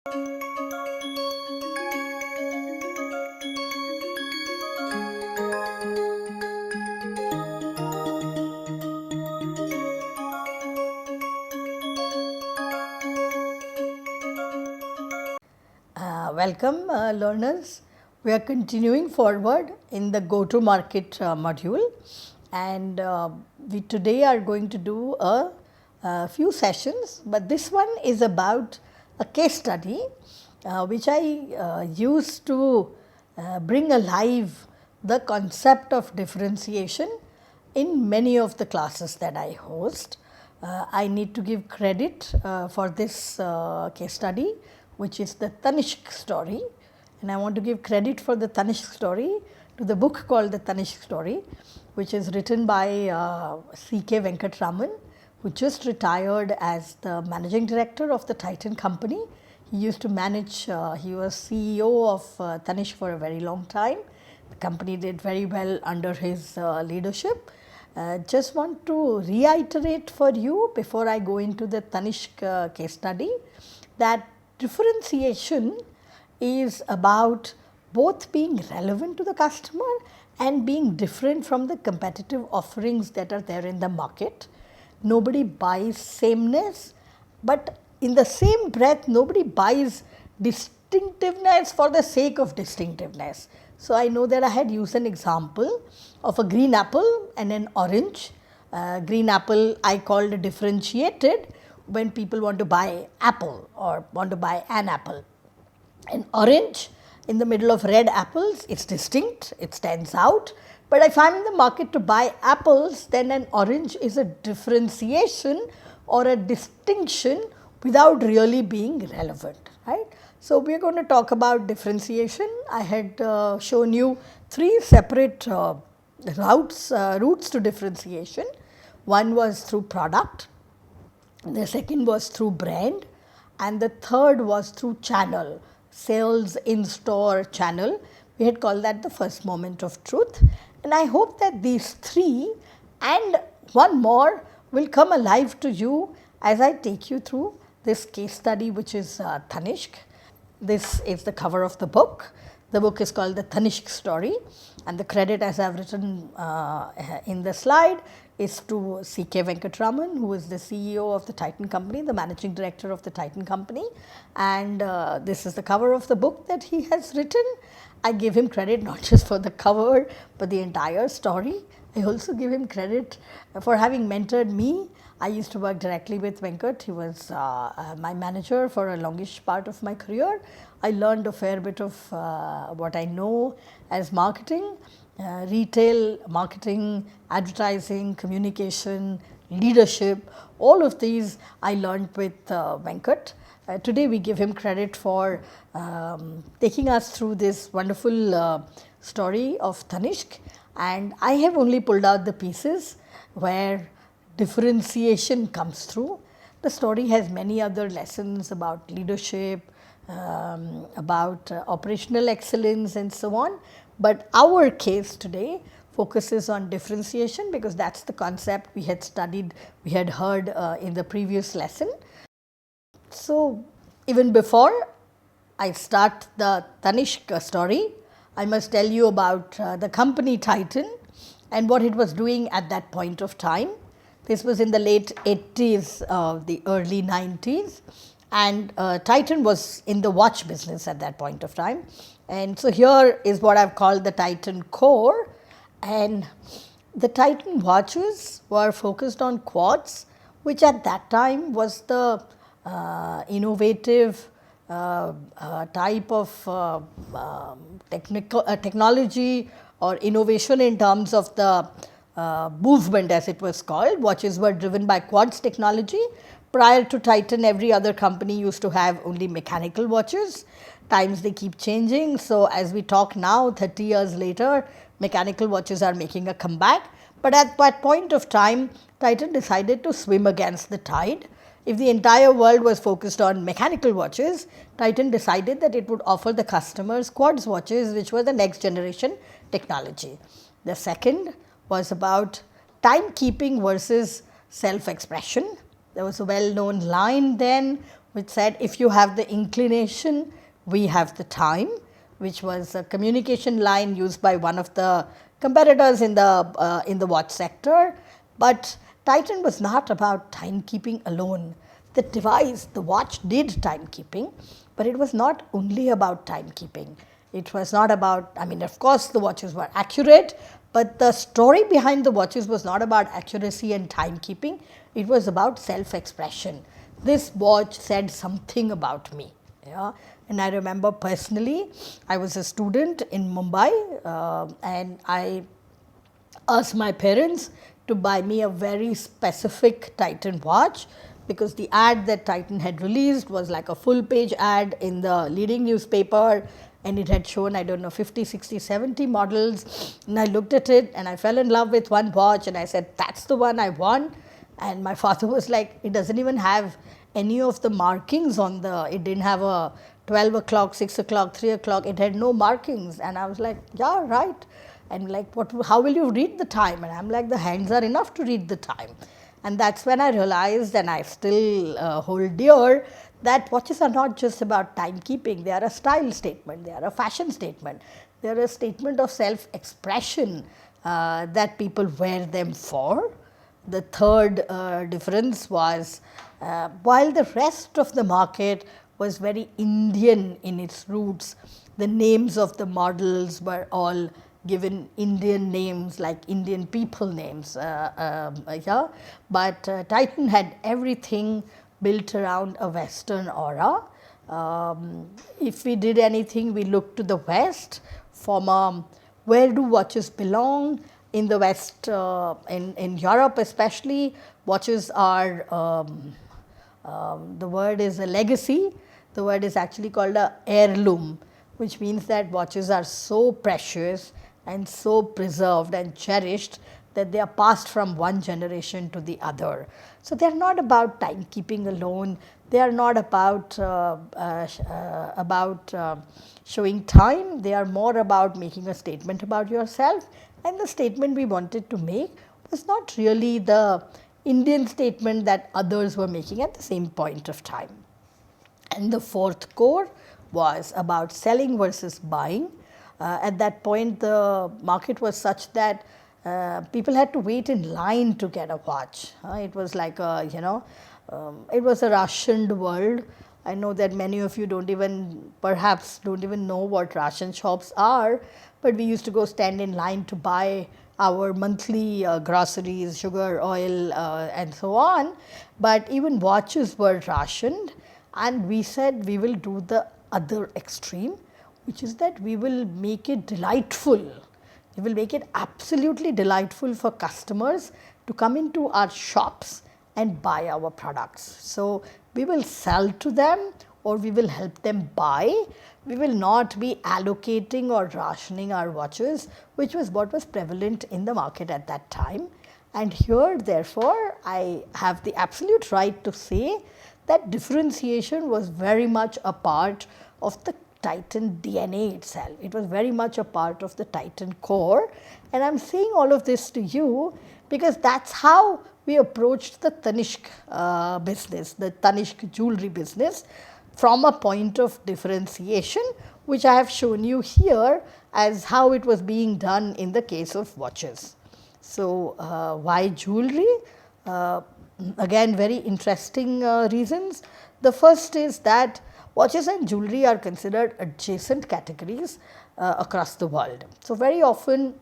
Welcome learners. We are continuing forward in the go to market module, and we today are going to do a few sessions, but this one is about a case study which I use to bring alive the concept of differentiation in many of the classes that I host. I need to give credit for this case study, which is the Tanishq story, and I want to give credit for the Tanishq story to the book called the Tanishq story, which is written by C.K. Venkatraman, who just retired as the managing director of the Titan company. He used to manage, he was CEO of Tanishq for a very long time. The company did very well under his leadership. Just want to reiterate for you before I go into the Tanishq case study that differentiation is about both being relevant to the customer and being different from the competitive offerings that are there in the market. Nobody buys sameness, but in the same breath, nobody buys distinctiveness for the sake of distinctiveness. So, I know that I had used an example of a green apple and an orange. Green apple I called differentiated when people want to buy apple or want to buy an apple. An orange in the middle of red apples, it's distinct, it stands out. But if I'm in the market to buy apples, then an orange is a differentiation or a distinction without really being relevant, right? So, we are going to talk about differentiation. I had shown you three separate routes to differentiation. One was through product, the second was through brand, and the third was through channel, sales in store channel. We had called that the first moment of truth. And I hope that these three and one more will come alive to you as I take you through this case study, which is Tanishq. This is the cover of the book. The book is called the Tanishq story, and the credit, as I have written in the slide, is to C.K. Venkatraman, who is the CEO of the Titan company, the managing director of the Titan company, and this is the cover of the book that he has written. I give him credit not just for the cover, but the entire story. I also give him credit for having mentored me. I used to work directly with Venkat. He was my manager for a longish part of my career. I learned a fair bit of what I know as marketing, retail, marketing, advertising, communication, leadership. All of these I learned with Venkat. Today we give him credit for taking us through this wonderful story of Tanishq, and I have only pulled out the pieces where differentiation comes through. The story has many other lessons about leadership, about operational excellence and so on, but our case today focuses on differentiation because that's the concept we had studied, we had heard in the previous lesson. So, even before I start the Tanishq story, I must tell you about the company Titan and what it was doing at that point of time. This was in the late 80s, the early 90s, and Titan was in the watch business at that point of time. And so, here is what I have called the Titan core, and the Titan watches were focused on quartz, which at that time was the innovative type of technology or innovation in terms of the movement, as it was called. Watches were driven by quartz technology. Prior to Titan, every other company used to have only mechanical watches. Times they keep changing. So, as we talk now, 30 years later, mechanical watches are making a comeback. But at that point of time, Titan decided to swim against the tide. If the entire world was focused on mechanical watches, Titan decided that it would offer the customers quartz watches, which were the next generation technology. The second was about timekeeping versus self-expression. There was a well-known line then which said, if you have the inclination, we have the time, which was a communication line used by one of the competitors in the watch sector. But Titan was not about timekeeping alone. The device, the watch, did timekeeping, but it was not only about timekeeping. It was not about, I mean, of course, the watches were accurate, but the story behind the watches was not about accuracy and timekeeping. It was about self-expression. This watch said something about me. Yeah. And I remember personally, I was a student in Mumbai, and I asked my parents to buy me a very specific Titan watch, because the ad that Titan had released was like a full page ad in the leading newspaper, and it had shown, I don't know, 50, 60, 70 models. And I looked at it and I fell in love with one watch and I said, that's the one I want. And my father was like, it doesn't even have any of the markings on it didn't have a 12 o'clock, 6 o'clock, 3 o'clock, it had no markings. And I was like, yeah, right. And like, how will you read the time? And I'm like, the hands are enough to read the time. And that's when I realized, and I still hold dear, that watches are not just about timekeeping. They are a style statement. They are a fashion statement. They are a statement of self-expression that people wear them for. The third difference was, while the rest of the market was very Indian in its roots, the names of the models were all given Indian names, like Indian people names. Yeah. But Titan had everything built around a Western aura. If we did anything, we looked to the West from where do watches belong. In the West, in Europe especially, watches are, the word is a legacy. The word is actually called a heirloom, which means that watches are so precious and so preserved and cherished that they are passed from one generation to the other. So they are not about timekeeping alone. They are not about showing time. They are more about making a statement about yourself. And the statement we wanted to make was not really the Indian statement that others were making at the same point of time. And the fourth core was about selling versus buying. At that point, the market was such that people had to wait in line to get a watch. It was like it was a rationed world. I know that many of you perhaps don't even know what ration shops are, but we used to go stand in line to buy our monthly groceries, sugar, oil, and so on. But even watches were rationed, and we said we will do the other extreme, which is that we will make it delightful. We will make it absolutely delightful for customers to come into our shops and buy our products. So we will sell to them, or we will help them buy. We will not be allocating or rationing our watches, which was what was prevalent in the market at that time. And here, therefore, I have the absolute right to say that differentiation was very much a part of the Titan DNA itself. It was very much a part of the Titan core. And I'm saying all of this to you because that's how we approached the Tanishq business, the Tanishq jewelry business, from a point of differentiation, which I have shown you here as how it was being done in the case of watches. So, why jewelry? Again, very interesting reasons. The first is that watches and jewelry are considered adjacent categories across the world. So, very often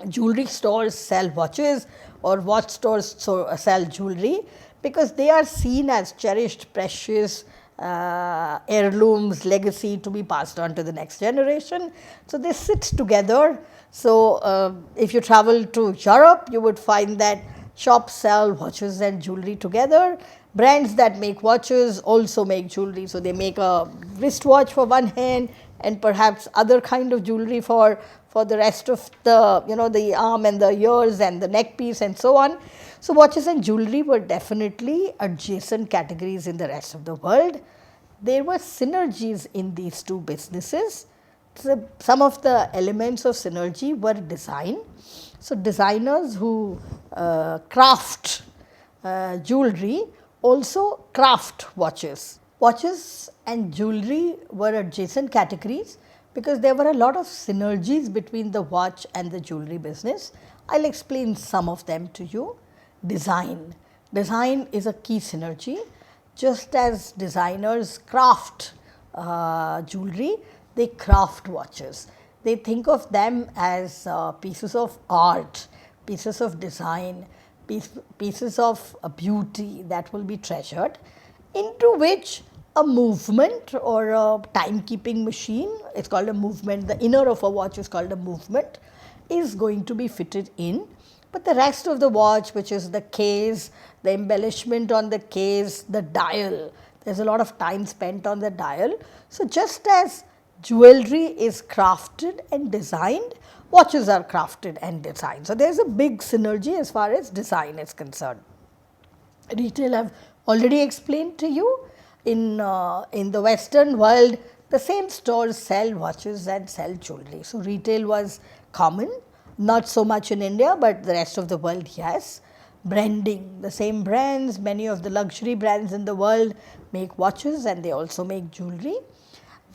jewelry stores sell watches or watch stores sell jewelry because they are seen as cherished, precious heirlooms, legacy to be passed on to the next generation. So, they sit together. So, if you travel to Europe, you would find that shops sell watches and jewelry together. Brands that make watches also make jewelry. So, they make a wristwatch for one hand and perhaps other kind of jewelry for the rest of the, the arm and the ears and the neck piece and so on. So, watches and jewelry were definitely adjacent categories in the rest of the world. There were synergies in these two businesses. So, some of the elements of synergy were design. So, designers who craft jewelry also craft watches. Watches and jewelry were adjacent categories because there were a lot of synergies between the watch and the jewelry business. I'll explain some of them to you. Design. Design is a key synergy. Just as designers craft jewelry, they craft watches. They think of them as pieces of art, pieces of design, pieces of beauty that will be treasured, into which a movement or a timekeeping machine, it's called a movement, the inner of a watch is called a movement, is going to be fitted in. But the rest of the watch, which is the case, the embellishment on the case, the dial, there's a lot of time spent on the dial. So, just as jewelry is crafted and designed, watches are crafted and designed. So, there is a big synergy as far as design is concerned. Retail I have already explained to you. In the Western world, the same stores sell watches and sell jewelry. So, retail was common, not so much in India, but the rest of the world, yes. Branding, the same brands, many of the luxury brands in the world make watches and they also make jewelry.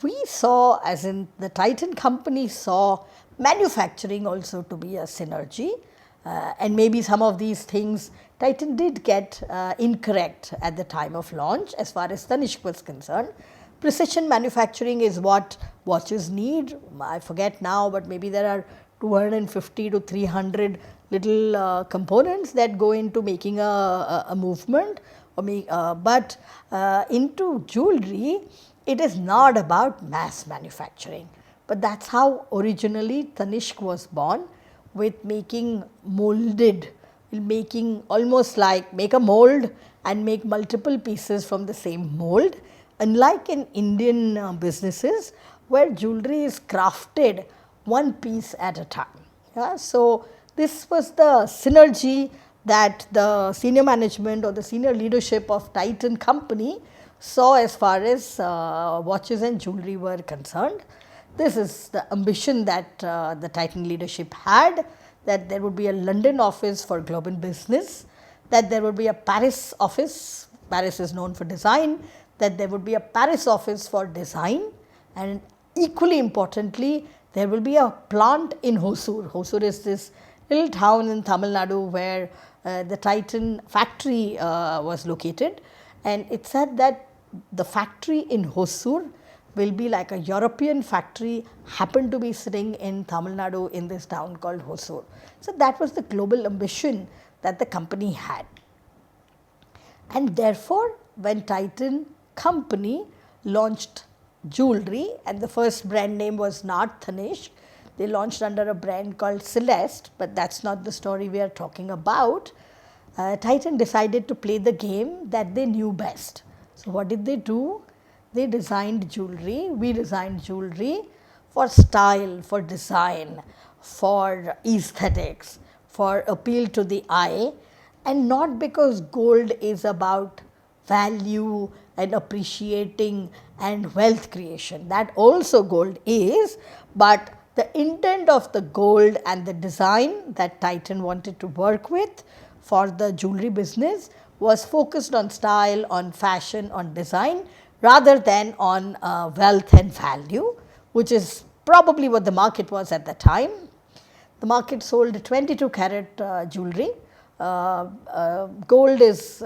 We saw, as in the Titan company saw manufacturing also to be a synergy, and maybe some of these things Titan did get incorrect at the time of launch as far as Tanishq was concerned. Precision manufacturing is what watches need. I forget now, but maybe there are 250 to 300 little components that go into making a movement. But into jewelry, it is not about mass manufacturing. But that's how originally Tanishq was born, with making molded, making almost like make a mold and make multiple pieces from the same mold. Unlike in Indian businesses where jewelry is crafted one piece at a time. Yeah? So, this was the synergy that the senior management or the senior leadership of Titan company saw as far as watches and jewelry were concerned. This is the ambition that the Titan leadership had, that there would be a London office for global business, that there would be a Paris office, Paris is known for design, that there would be a Paris office for design, and equally importantly, there will be a plant in Hosur. Hosur is this little town in Tamil Nadu where the Titan factory was located, and it said that the factory in Hosur will be like a European factory, happened to be sitting in Tamil Nadu in this town called Hosur. So, that was the global ambition that the company had. And therefore, when Titan company launched jewelry, and the first brand name was not Tanishq, they launched under a brand called Celeste, but that is not the story we are talking about. Titan decided to play the game that they knew best. So, what did they do? They designed jewelry, we designed jewelry for style, for design, for aesthetics, for appeal to the eye, and not because gold is about value and appreciating and wealth creation. That also gold is, but the intent of the gold and the design that Titan wanted to work with for the jewelry business was focused on style, on fashion, on design, rather than on wealth and value, which is probably what the market was at the time. The market sold 22 carat jewelry. Gold is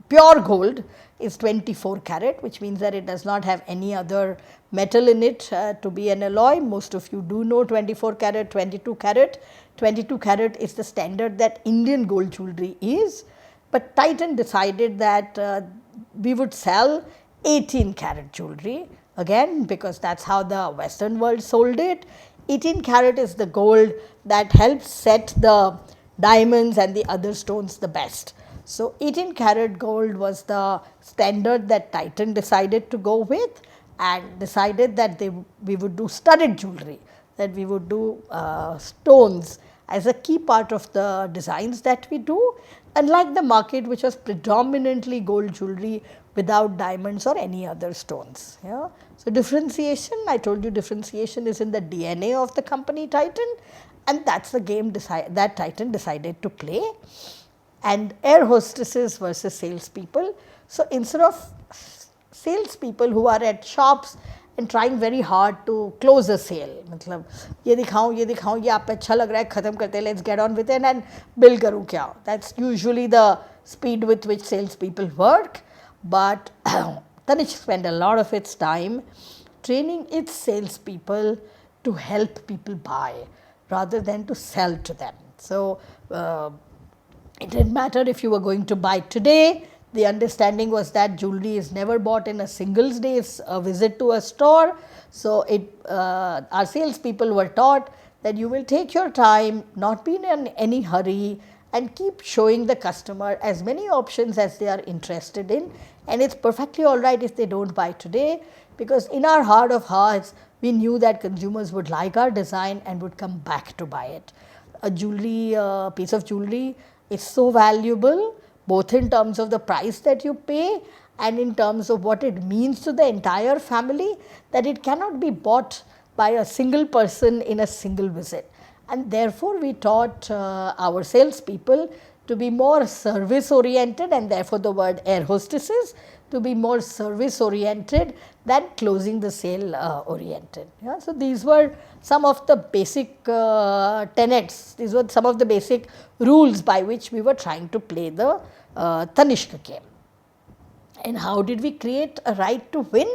pure gold is 24 carat, which means that it does not have any other metal in it to be an alloy. Most of you do know 24 carat, 22 carat. 22 carat is the standard that Indian gold jewelry is, but Titan decided that we would sell 18 carat jewelry, again because that is how the Western world sold it. 18 carat is the gold that helps set the diamonds and the other stones the best. So, 18 carat gold was the standard that Titan decided to go with, and decided that we would do studded jewelry, that we would do stones as a key part of the designs that we do, unlike the market which was predominantly gold jewelry without diamonds or any other stones. Yeah. So, differentiation, I told you differentiation is in the DNA of the company Titan, and that is the game that Titan decided to play. And air hostesses versus salespeople. So instead of salespeople who are at shops and trying very hard to close a sale, मतलब ये दिखाऊं ये आप पे अच्छा लग रहा है ख़त्म करते हैं, let's get on with it and bill करूं क्या. That's usually the speed with which salespeople work. But Tanishq spent a lot of its time training its salespeople to help people buy rather than to sell to them. So it didn't matter if you were going to buy today. The understanding was that jewelry is never bought in a single day's visit to a store. So our salespeople were taught that you will take your time, not be in any hurry, and keep showing the customer as many options as they are interested in. And it's perfectly all right if they don't buy today, because in our heart of hearts, we knew that consumers would like our design and would come back to buy it. A piece of jewelry is so valuable, both in terms of the price that you pay and in terms of what it means to the entire family, that it cannot be bought by a single person in a single visit. And therefore, we taught our salespeople to be more service oriented, and therefore the word air hostesses to be more service oriented than closing the sale oriented. Yeah? So these were some of the basic tenets, these were some of the basic rules by which we were trying to play the Tanishq game. And how did we create a right to win?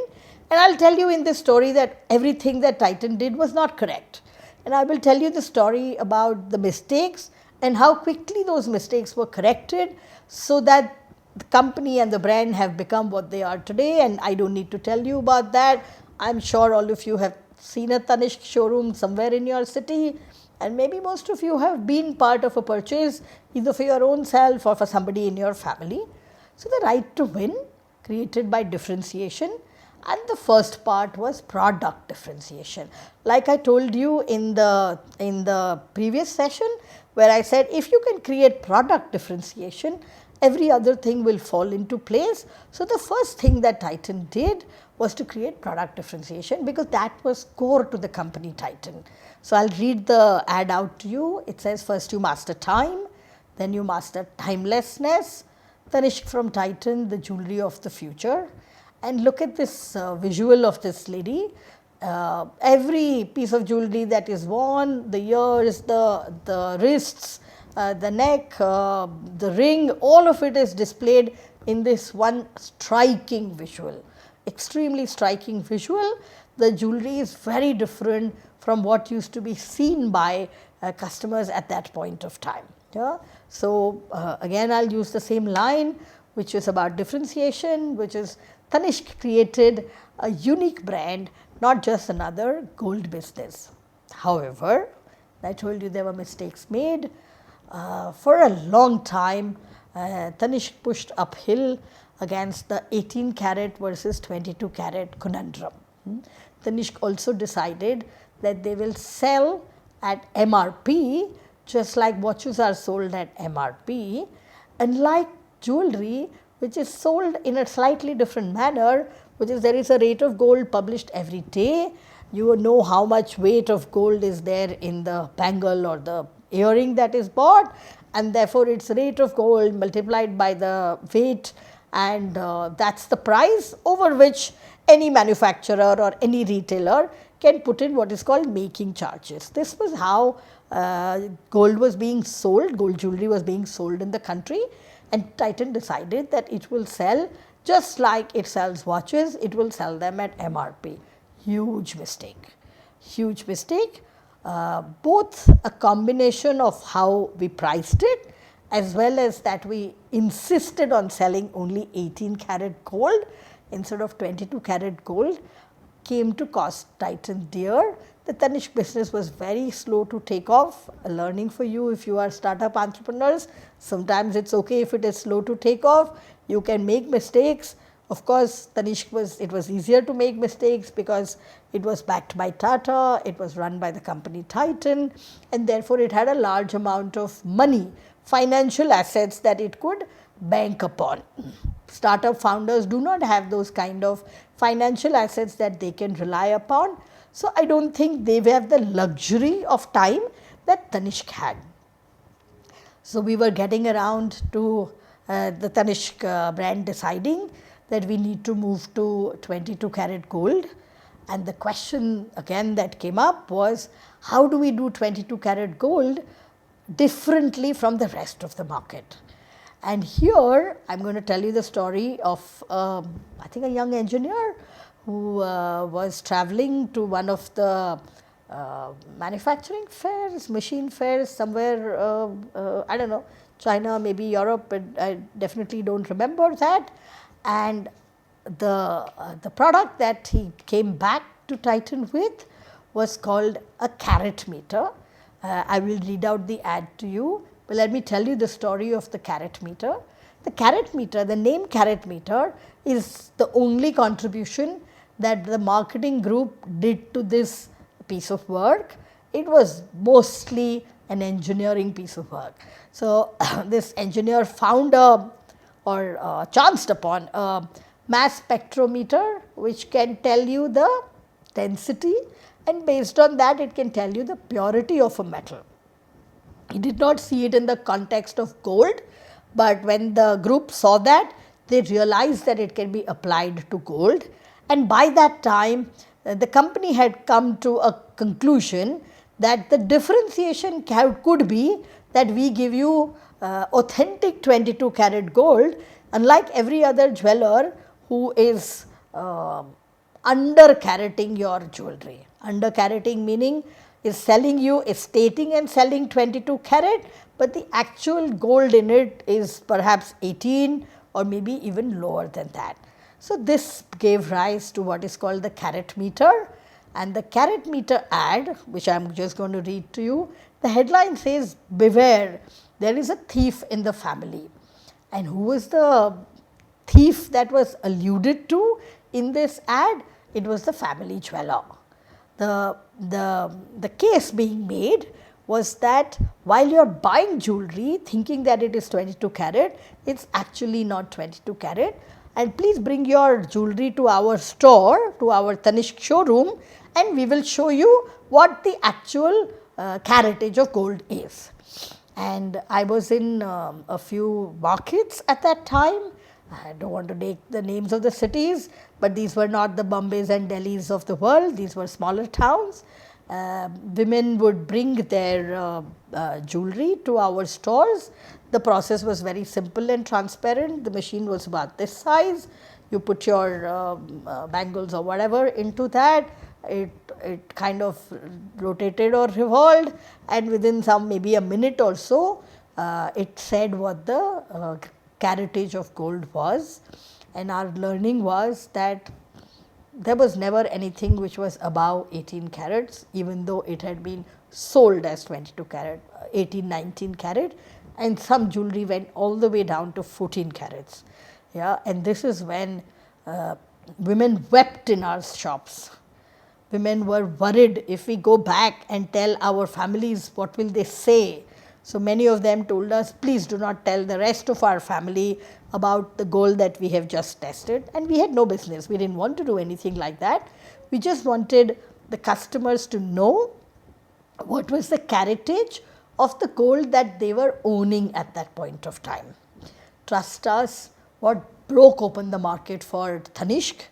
And I will tell you in this story that everything that Titan did was not correct. And I will tell you the story about the mistakes and how quickly those mistakes were corrected, so that the company and the brand have become what they are today. And I don't need to tell you about that. I am sure all of you have seen a Tanishq showroom somewhere in your city, and maybe most of you have been part of a purchase either for your own self or for somebody in your family. So the right to win created by differentiation. And the first part was product differentiation. Like I told you in the previous session, where I said if you can create product differentiation, every other thing will fall into place. So the first thing that Titan did was to create product differentiation, because that was core to the company Titan. So I'll read the ad out to you. It says, first you master time, then you master timelessness. Tanishq from Titan, the jewelry of the future. And look at this visual of this lady. Every piece of jewelry that is worn, the ears, the wrists, the neck, the ring, all of it is displayed in this one striking visual, extremely striking visual. The jewelry is very different from what used to be seen by customers at that point of time. Yeah? So again, I'll use the same line, which is about differentiation, which is Tanishq created a unique brand, not just another gold business. However, I told you there were mistakes made. For a long time, Tanishq pushed uphill against the 18 carat versus 22 carat conundrum. Tanishq also decided that they will sell at MRP, just like watches are sold at MRP, unlike jewelry, which is sold in a slightly different manner, which is there is a rate of gold published every day. You know how much weight of gold is there in the bangle or the earring that is bought, and therefore its rate of gold multiplied by the weight, and that's the price over which any manufacturer or any retailer can put in what is called making charges. This was how gold was being sold, gold jewelry was being sold in the country. And Titan decided that it will sell just like it sells watches, it will sell them at MRP. Huge mistake, huge mistake. Both a combination of how we priced it, as well as that we insisted on selling only 18 karat gold instead of 22 karat gold, came to cost Titan dear. The Tanishq business was very slow to take off. A learning for you if you are startup entrepreneurs. Sometimes it's okay if it is slow to take off. You can make mistakes. Of course, Tanishq it was easier to make mistakes because it was backed by Tata, it was run by the company Titan, and therefore it had a large amount of money, financial assets that it could bank upon. Startup founders do not have those kind of financial assets that they can rely upon. So I don't think they have the luxury of time that Tanishq had. So we were getting around to the Tanishq brand deciding that we need to move to 22 karat gold. And the question again that came up was, how do we do 22 karat gold differently from the rest of the market? And here I am going to tell you the story of I think a young engineer who was traveling to one of the manufacturing fairs, machine fairs somewhere, I don't know, China, maybe Europe, but I definitely don't remember that. And the product that he came back to Titan with was called a carat meter. I will read out the ad to you, but let me tell you the story of the carat meter. The carat meter, the name carat meter, is the only contribution that the marketing group did to this piece of work. It was mostly an engineering piece of work. So, this engineer found or chanced upon a mass spectrometer which can tell you the density, and based on that it can tell you the purity of a metal. He did not see it in the context of gold, but when the group saw that, they realized that it can be applied to gold, and by that time the company had come to a conclusion that the differentiation could be that we give you authentic 22 karat gold, unlike every other jeweler who is under carating your jewelry. Under carating meaning is selling you, is stating and selling 22 karat, but the actual gold in it is perhaps 18 or maybe even lower than that. So, this gave rise to what is called the carat meter, and the carat meter ad, which I am just going to read to you, the headline says, "Beware, there is a thief in the family." And who was the thief that was alluded to in this ad? It was the family jeweler. The case being made was that while you are buying jewelry thinking that it is 22 karat, it is actually not 22 karat, and please bring your jewelry to our store, to our Tanishq showroom, and we will show you what the actual caratage of gold is. And I was in a few markets at that time. I don't want to take the names of the cities, but these were not the Bombays and Delhis of the world, these were smaller towns. Women would bring their jewelry to our stores. The process was very simple and transparent. The machine was about this size. You put your bangles or whatever into that. It kind of rotated or revolved, and within some maybe a minute or so, it said what the caratage of gold was. And our learning was that there was never anything which was above 18 carats, even though it had been sold as 22 carat, 18, 19 carat, and some jewelry went all the way down to 14 carats. Yeah, and this is when women wept in our shops. Women were worried, if we go back and tell our families, what will they say? So, many of them told us, please do not tell the rest of our family about the gold that we have just tested, and we had no business. We did not want to do anything like that. We just wanted the customers to know what was the caratage of the gold that they were owning at that point of time. Trust us, what broke open the market for Tanishq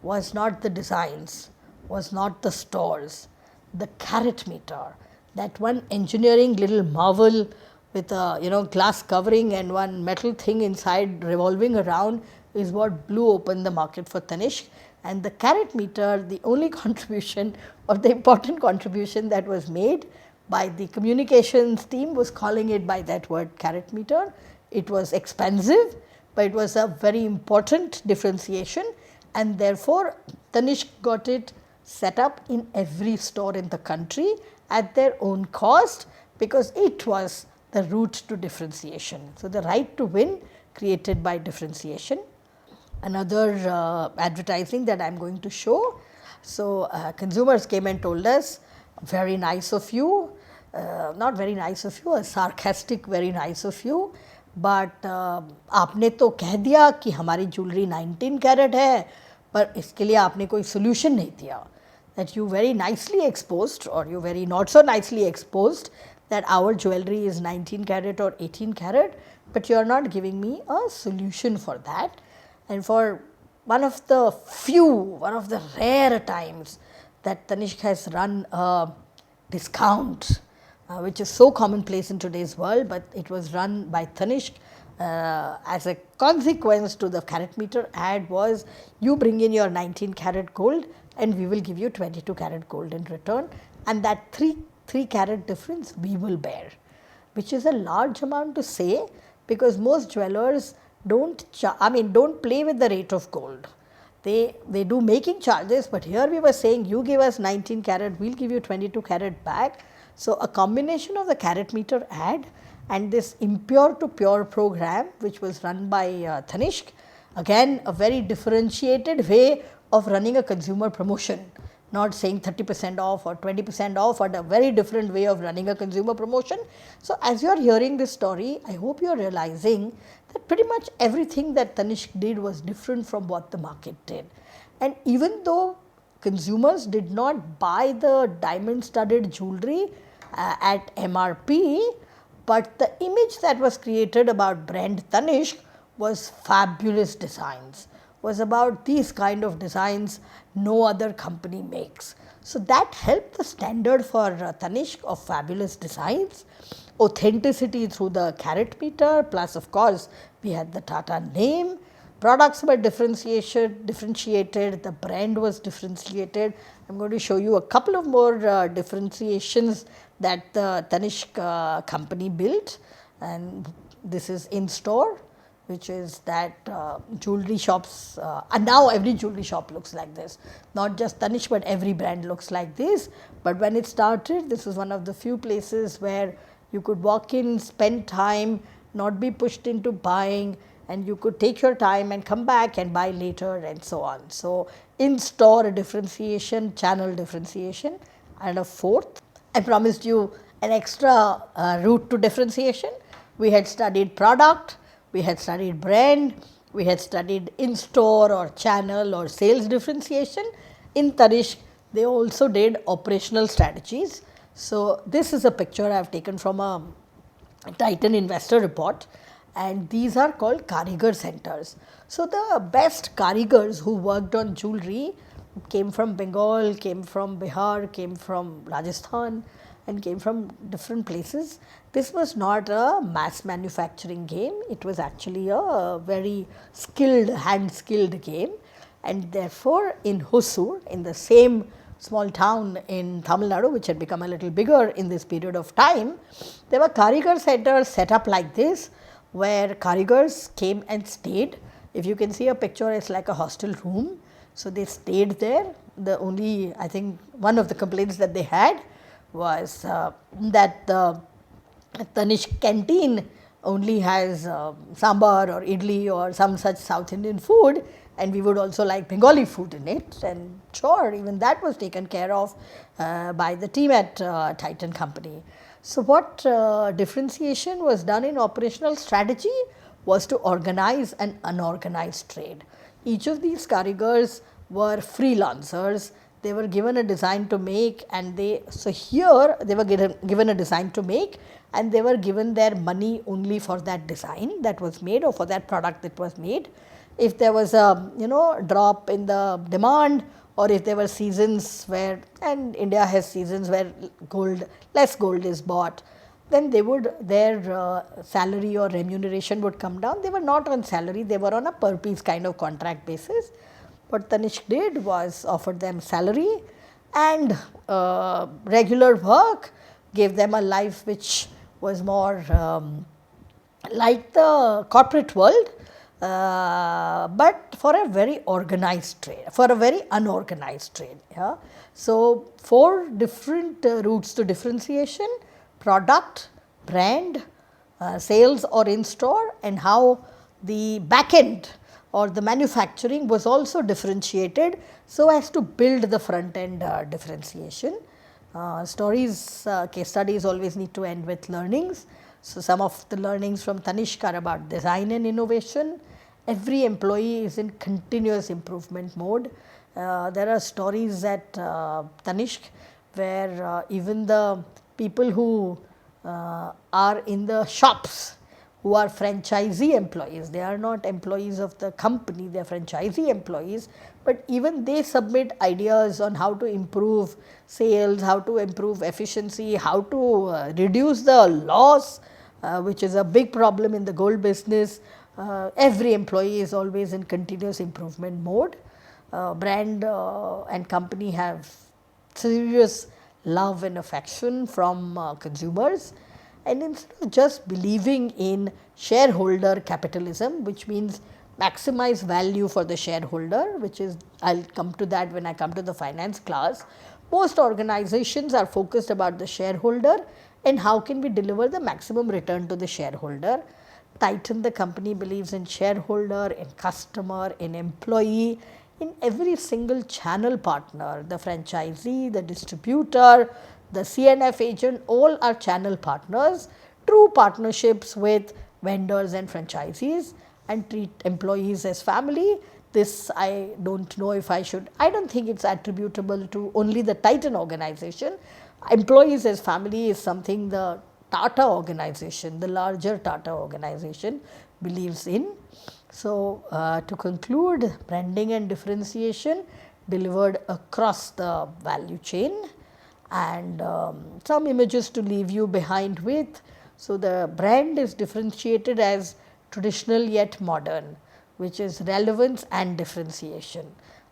was not the designs, was not the stores, the carat meter. That one engineering little marvel with a glass covering and one metal thing inside revolving around is what blew open the market for Tanishq. And the carat meter, the only contribution or the important contribution that was made by the communications team was calling it by that word carat meter. It was expensive, but it was a very important differentiation, and therefore Tanishq got it set up in every store in the country at their own cost, because it was the route to differentiation. So, the right to win created by differentiation. Another advertising that I am going to show. So, consumers came and told us, very nice of you, not very nice of you, a sarcastic very nice of you, but आपने तो कह दिया कि हमारी jewellery 19 carat है, पर इसके लिए आपने कोई सोल्यूशन नहीं दिया. That you very nicely exposed, or you very not so nicely exposed, that our jewelry is 19 carat or 18 carat, but you are not giving me a solution for that. And for one of the rare times that Tanishq has run a discount, which is so commonplace in today's world, but it was run by Tanishq as a consequence to the carat meter ad was, you bring in your 19 carat gold and we will give you 22 carat gold in return, and that 3 carat difference we will bear, which is a large amount to say, because most jewelers don't play with the rate of gold. They do making charges, but here we were saying you give us 19 carat, we will give you 22 carat back. So, a combination of the carat meter ad and this impure to pure program, which was run by Tanishq, again a very differentiated way of running a consumer promotion, not saying 30% off or 20% off, but a very different way of running a consumer promotion. So, as you are hearing this story, I hope you are realizing that pretty much everything that Tanishq did was different from what the market did. And even though consumers did not buy the diamond studded jewelry at MRP, but the image that was created about brand Tanishq was fabulous designs, was about these kind of designs no other company makes. So, that helped the standard for Tanishq of fabulous designs, authenticity through the carat meter, plus of course, we had the Tata name, products were differentiated, the brand was differentiated. I am going to show you a couple of more differentiations that the Tanishq company built, and this is in store, which is that jewelry shops, and now every jewelry shop looks like this, not just Tanishq but every brand looks like this. But when it started, this was one of the few places where you could walk in, spend time, not be pushed into buying, and you could take your time and come back and buy later and so on. So, in store differentiation, channel differentiation, and a fourth, I promised you an extra route to differentiation. We had studied product, we had studied brand, we had studied in-store or channel or sales differentiation. In Tanishq, they also did operational strategies. So, this is a picture I have taken from a Titan investor report, and these are called Karigar centers. So, the best Karigars who worked on jewelry came from Bengal, came from Bihar, came from Rajasthan, and came from different places. This was not a mass manufacturing game, it was actually a very skilled, hand skilled game. And therefore, in Hosur, in the same small town in Tamil Nadu, which had become a little bigger in this period of time, there were Karigar centers set up like this, where Karigars came and stayed. If you can see a picture, it is like a hostel room. So, they stayed there. The only, I think, one of the complaints that they had was that the Tanishq canteen only has sambar or idli or some such South Indian food, and we would also like Bengali food in it, and sure, even that was taken care of by the team at Titan company. So, what differentiation was done in operational strategy was to organize an unorganized trade. Each of these Karigars were freelancers. They were given a design to make, and they were given a design to make, and they were given their money only for that design that was made or for that product that was made. If there was a drop in the demand, or if there were seasons where, and India has seasons where less gold is bought, then their salary or remuneration would come down. They were not on salary, they were on a per piece kind of contract basis. What Tanishq did was offered them salary and regular work, gave them a life which was more like the corporate world, but for a very organized trade, for a very unorganized trade. Yeah? So, 4 different routes to differentiation: product, brand, sales or in-store, and how the back end or the manufacturing was also differentiated so as to build the front end differentiation. Case studies always need to end with learnings. So, some of the learnings from Tanishq are about design and innovation. Every employee is in continuous improvement mode. There are stories at Tanishq where even the people who are in the shops, who are franchisee employees. They are not employees of the company, they are franchisee employees, but even they submit ideas on how to improve sales, how to improve efficiency, how to reduce the loss, which is a big problem in the gold business. Every employee is always in continuous improvement mode. Brand and company have serious love and affection from consumers, and instead of just believing in shareholder capitalism, which means maximize value for the shareholder, which is, I will come to that when I come to the finance class. Most organizations are focused about the shareholder and how can we deliver the maximum return to the shareholder. Titan, the company, believes in shareholder, in customer, in employee, in every single channel partner, the franchisee, the distributor, the CNF agent, all are channel partners, true partnerships with vendors and franchisees, and treat employees as family. This I don't know if I should, I don't think it's attributable to only the Titan organization. Employees as family is something the Tata organization, the larger Tata organization, believes in. So, to conclude, branding and differentiation delivered across the value chain, and some images to leave you behind with. So, the brand is differentiated as traditional yet modern, which is relevance and differentiation.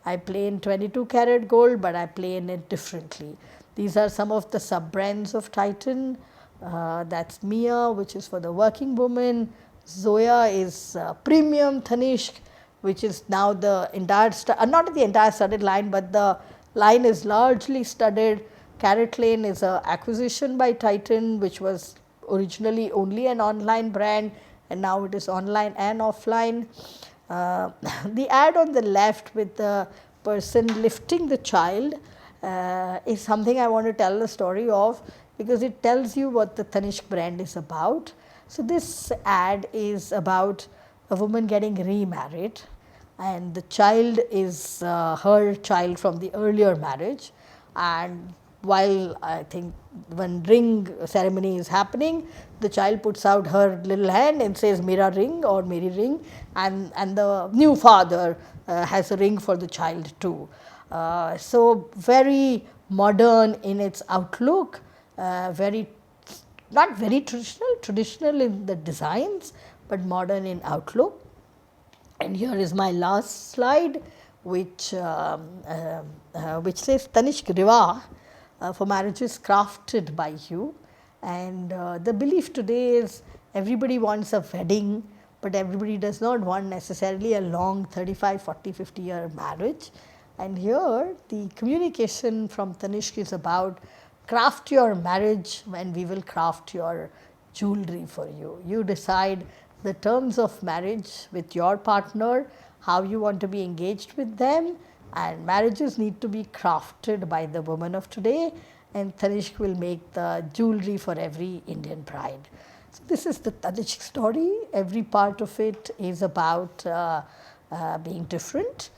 I play in 22 karat gold, but I play in it differently. These are some of the sub brands of Titan. That's Mia, which is for the working woman. Zoya is premium. Tanishq, which is now the entire, not the entire studded line, but the line is largely studded. Carrot Lane is an acquisition by Titan, which was originally only an online brand, and now it is online and offline. The ad on the left with the person lifting the child is something I want to tell the story of, because it tells you what the Tanishq brand is about. So, this ad is about a woman getting remarried, and the child is her child from the earlier marriage, and while I think when ring ceremony is happening, the child puts out her little hand and says Mera ring or Meri ring, and the new father has a ring for the child too. So, very modern in its outlook, very not very traditional in the designs, but modern in outlook. And here is my last slide, which says Tanishq Riva, for marriages crafted by you. And the belief today is everybody wants a wedding, but everybody does not want necessarily a long 35, 40, 50 year marriage. And here the communication from Tanishq is about craft your marriage and we will craft your jewelry for you. You decide the terms of marriage with your partner, how you want to be engaged with them, and marriages need to be crafted by the woman of today, and Tanishq will make the jewelry for every Indian bride. So, this is the Tanishq story. Every part of it is about being different.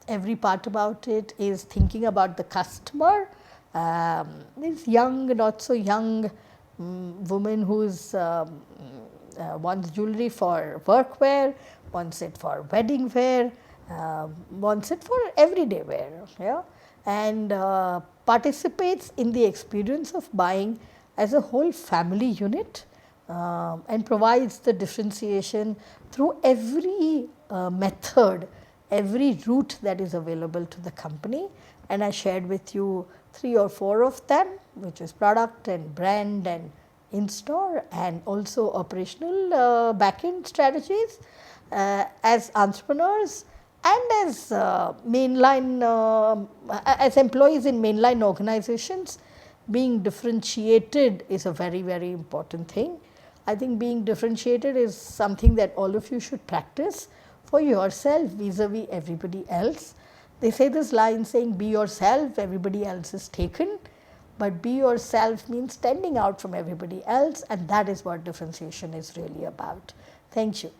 Every part about it is thinking about the customer. This young, not so young woman who is wants jewelry for workwear, wants it for wedding wear, wants it for everyday wear, yeah? And participates in the experience of buying as a whole family unit, and provides the differentiation through every method, every route that is available to the company. And I shared with you 3 or 4 of them, which is product and brand and in-store, and also operational back-end strategies. As entrepreneurs and as as employees in mainline organizations, being differentiated is a very, very important thing. I think being differentiated is something that all of you should practice for yourself vis-a-vis everybody else. They say this line saying, be yourself, everybody else is taken. But be yourself means standing out from everybody else, and that is what differentiation is really about. Thank you.